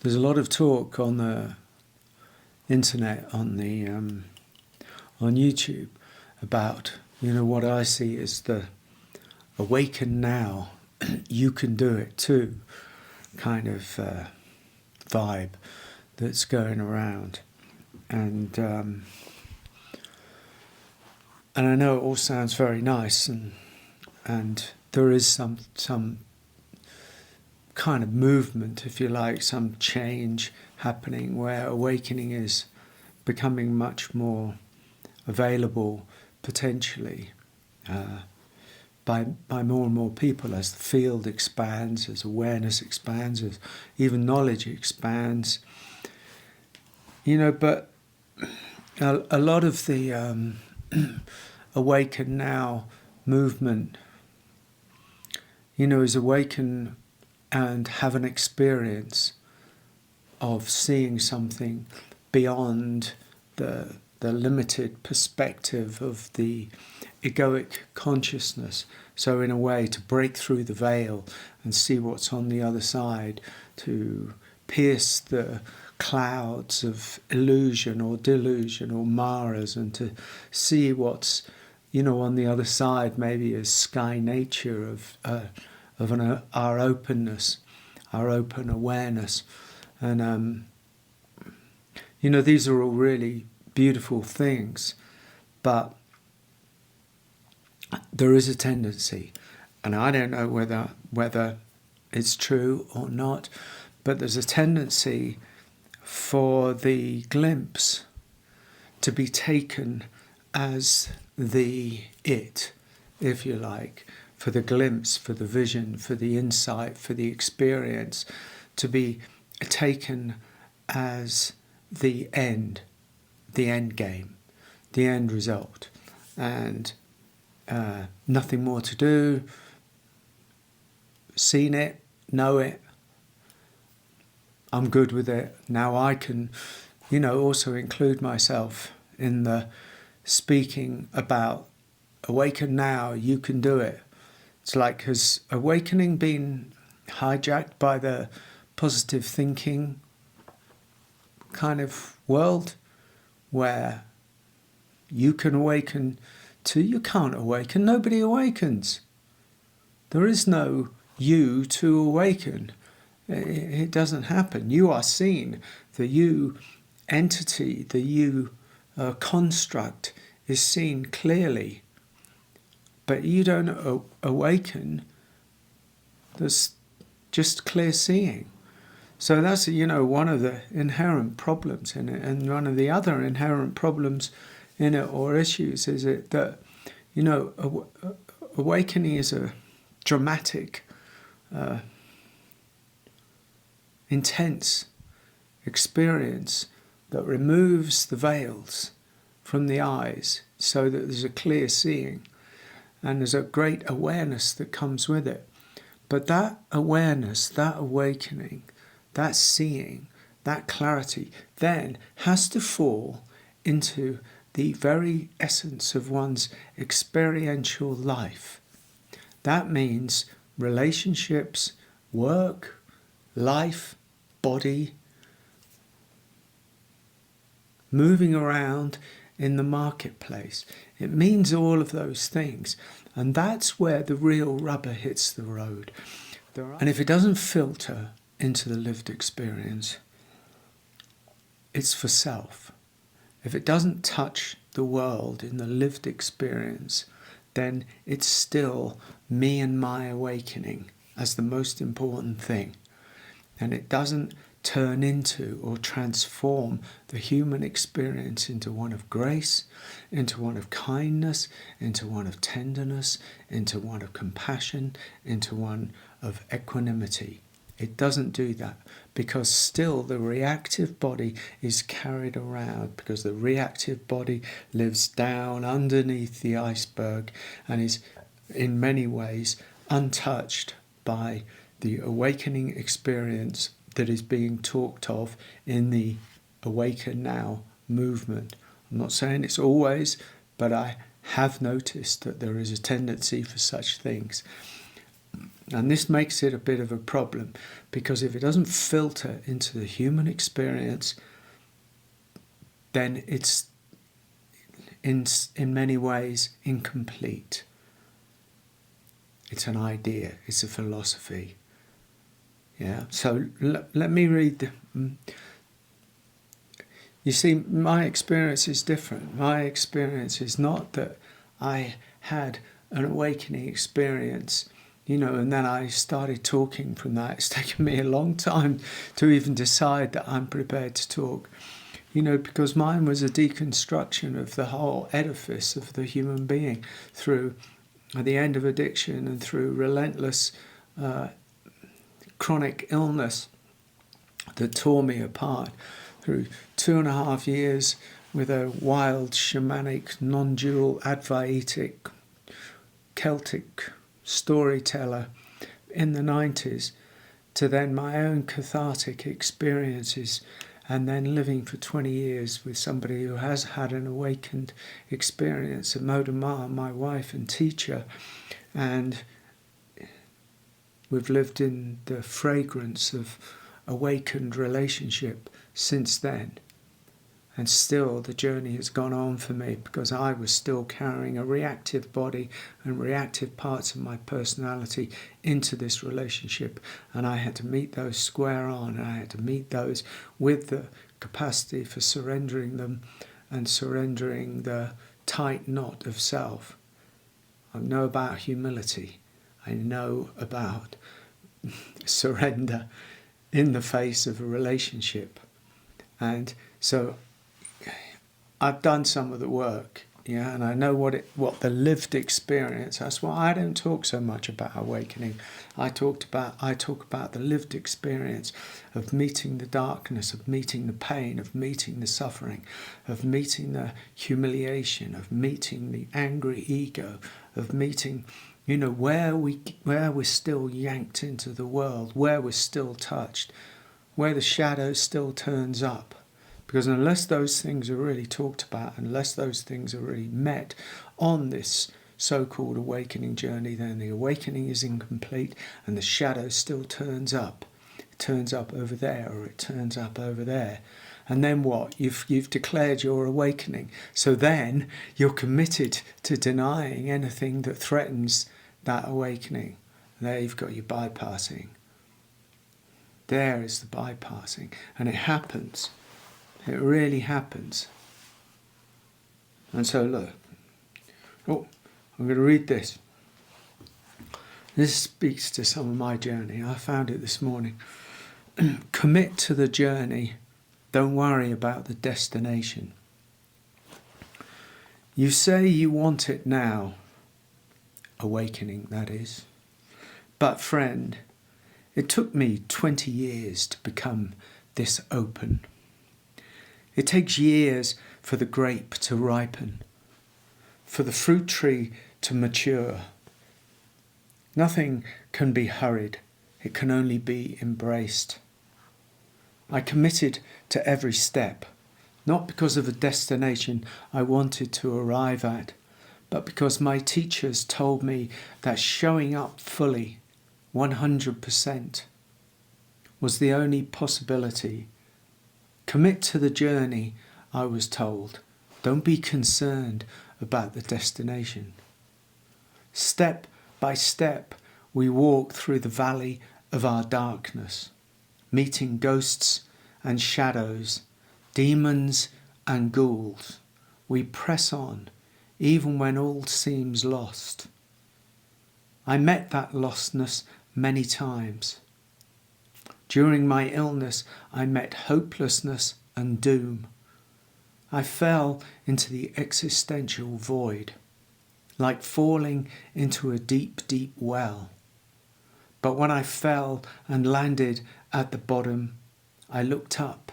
there's a lot of talk on the internet, on YouTube, about, what I see as the Awaken Now, you can do it too kind of vibe that's going around. And I know it all sounds very nice, and there is some kind of movement, if you like, some change happening where awakening is becoming much more available potentially by more and more people as the field expands, as awareness expands, as even knowledge expands. But a lot of the Awaken Now movement, is awaken and have an experience of seeing something beyond the limited perspective of the egoic consciousness. So in a way, to break through the veil and see what's on the other side, to pierce the clouds of illusion or delusion or maras, and to see what's on the other side, maybe as sky nature of our openness, our open awareness. And these are all really beautiful things, but there is a tendency, and I don't know whether it's true or not, but there's a tendency for the glimpse to be taken as the it, if you like, for the glimpse, for the vision, for the insight, for the experience, to be taken as the end game, the end result, and nothing more to do, seen it, know it, I'm good with it. Now I can, also include myself in the speaking about Awaken Now, you can do it. It's like, has awakening been hijacked by the positive thinking kind of world where you can awaken to? You can't awaken. Nobody awakens. There is no you to awaken. It doesn't happen. You are seen. The you entity, the you construct is seen clearly. But you don't awaken. There's just clear seeing. So that's, one of the inherent problems in it. And one of the other inherent problems in it, or issues, is it that, awakening is a dramatic, intense experience that removes the veils from the eyes so that there's a clear seeing and there's a great awareness that comes with it. But that awareness, that awakening, that seeing, that clarity then has to fall into the very essence of one's experiential life. That means relationships, work, life, body, moving around in the marketplace. It means all of those things. And that's where the real rubber hits the road. And if it doesn't filter into the lived experience, it's for self. If it doesn't touch the world in the lived experience, then it's still me and my awakening as the most important thing. And it doesn't turn into or transform the human experience into one of grace, into one of kindness, into one of tenderness, into one of compassion, into one of equanimity. It doesn't do that, because still the reactive body is carried around, because the reactive body lives down underneath the iceberg and is in many ways untouched by the awakening experience that is being talked of in the Awaken Now movement. I'm not saying it's always, but I have noticed that there is a tendency for such things. And this makes it a bit of a problem, because if it doesn't filter into the human experience, then it's in many ways incomplete. It's an idea, it's a philosophy. Yeah. So let me read. You see, my experience is different. My experience is not that I had an awakening experience, and then I started talking from that. It's taken me a long time to even decide that I'm prepared to talk, because mine was a deconstruction of the whole edifice of the human being through the end of addiction and through relentless chronic illness that tore me apart, through 2.5 years with a wild, shamanic, non-dual, Advaitic, Celtic storyteller in the 90s, to then my own cathartic experiences, and then living for 20 years with somebody who has had an awakened experience, a Modama, my wife and teacher, and we've lived in the fragrance of awakened relationship since then. And still the journey has gone on for me, because I was still carrying a reactive body and reactive parts of my personality into this relationship. And I had to meet those square on. I had to meet those with the capacity for surrendering them and surrendering the tight knot of self. I know about humility. I know about surrender in the face of a relationship. And so I've done some of the work, and I know what the lived experience. That's why I don't talk so much about awakening. I talk about the lived experience of meeting the darkness, of meeting the pain, of meeting the suffering, of meeting the humiliation, of meeting the angry ego, of meeting, where we're still yanked into the world, where we're still touched, where the shadow still turns up. Because unless those things are really talked about, unless those things are really met on this so-called awakening journey, then the awakening is incomplete and the shadow still turns up. It turns up over there, or it turns up over there. And then what? You've declared your awakening. So then you're committed to denying anything that threatens that awakening. There you've got your bypassing. There is the bypassing. And it happens. It really happens. And so look. I'm going to read this. This speaks to some of my journey. I found it this morning. Commit to the journey. Don't worry about the destination. You say you want it now. Awakening, that is. But friend, it took me 20 years to become this open. It takes years for the grape to ripen, for the fruit tree to mature. Nothing can be hurried. It can only be embraced. I committed to every step, not because of a destination I wanted to arrive at, but because my teachers told me that showing up fully, 100%, was the only possibility. Commit to the journey, I was told. Don't be concerned about the destination. Step by step, we walk through the valley of our darkness, meeting ghosts and shadows, demons and ghouls. We press on, even when all seems lost. I met that lostness many times. During my illness, I met hopelessness and doom. I fell into the existential void, like falling into a deep, deep well. But when I fell and landed at the bottom, I looked up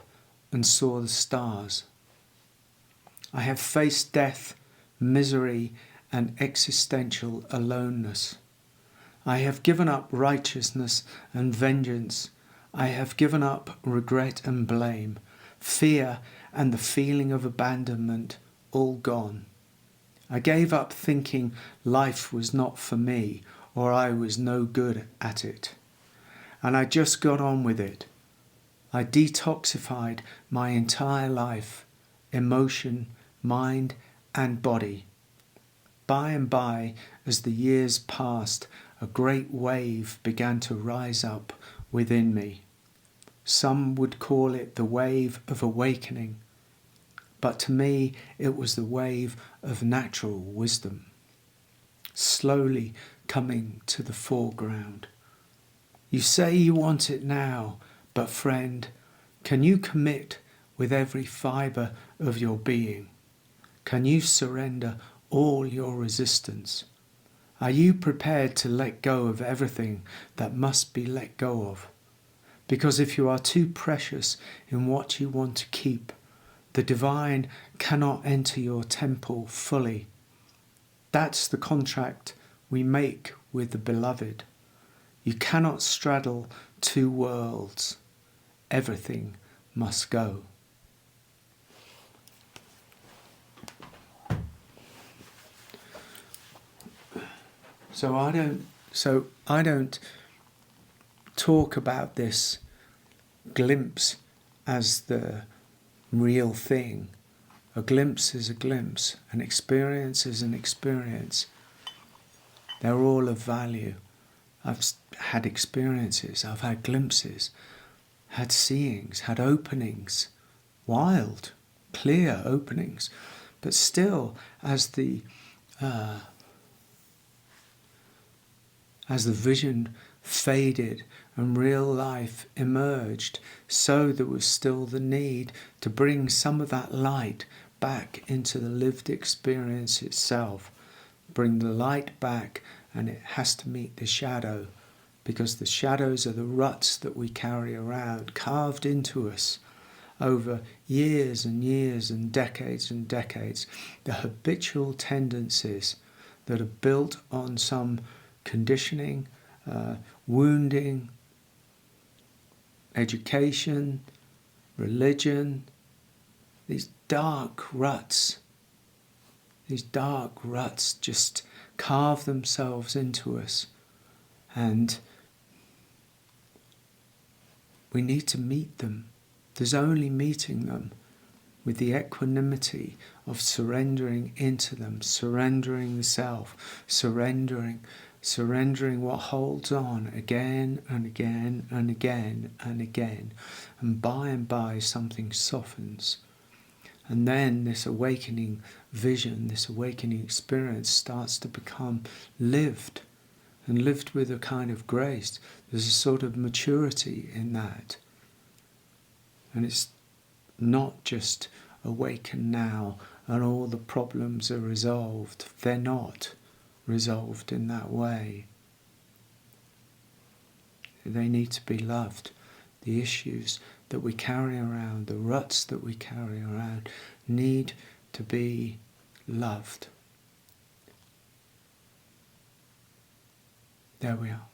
and saw the stars. I have faced death, misery, and existential aloneness. I have given up righteousness and vengeance. I have given up regret and blame, fear and the feeling of abandonment, all gone. I gave up thinking life was not for me or I was no good at it. And I just got on with it. I detoxified my entire life, emotion, mind and body. By and by, as the years passed, a great wave began to rise up within me. Some would call it the wave of awakening, but to me it was the wave of natural wisdom, slowly coming to the foreground. You say you want it now, but friend, can you commit with every fibre of your being? Can you surrender all your resistance? Are you prepared to let go of everything that must be let go of? Because if you are too precious in what you want to keep, the divine cannot enter your temple fully. That's the contract we make with the beloved. You cannot straddle two worlds. Everything must go. So I don't talk about this glimpse as the real thing. A glimpse is a glimpse. An experience is an experience. They're all of value. I've had experiences, I've had glimpses, had seeings, had openings, wild, clear openings. But still, as the vision faded and real life emerged, so there was still the need to bring some of that light back into the lived experience itself. Bring the light back, and it has to meet the shadow, because the shadows are the ruts that we carry around, carved into us over years and years and decades, the habitual tendencies that are built on some conditioning, wounding, education, religion, these dark ruts just carve themselves into us, and we need to meet them. There's only meeting them with the equanimity of surrendering into them, surrendering the self, surrendering what holds on again and again and again and again. And by something softens. And then this awakening vision, this awakening experience starts to become lived, and lived with a kind of grace. There's a sort of maturity in that. And it's not just awaken now and all the problems are resolved. They're not resolved in that way. They need to be loved. The issues that we carry around, the ruts that we carry around, need to be loved. There we are.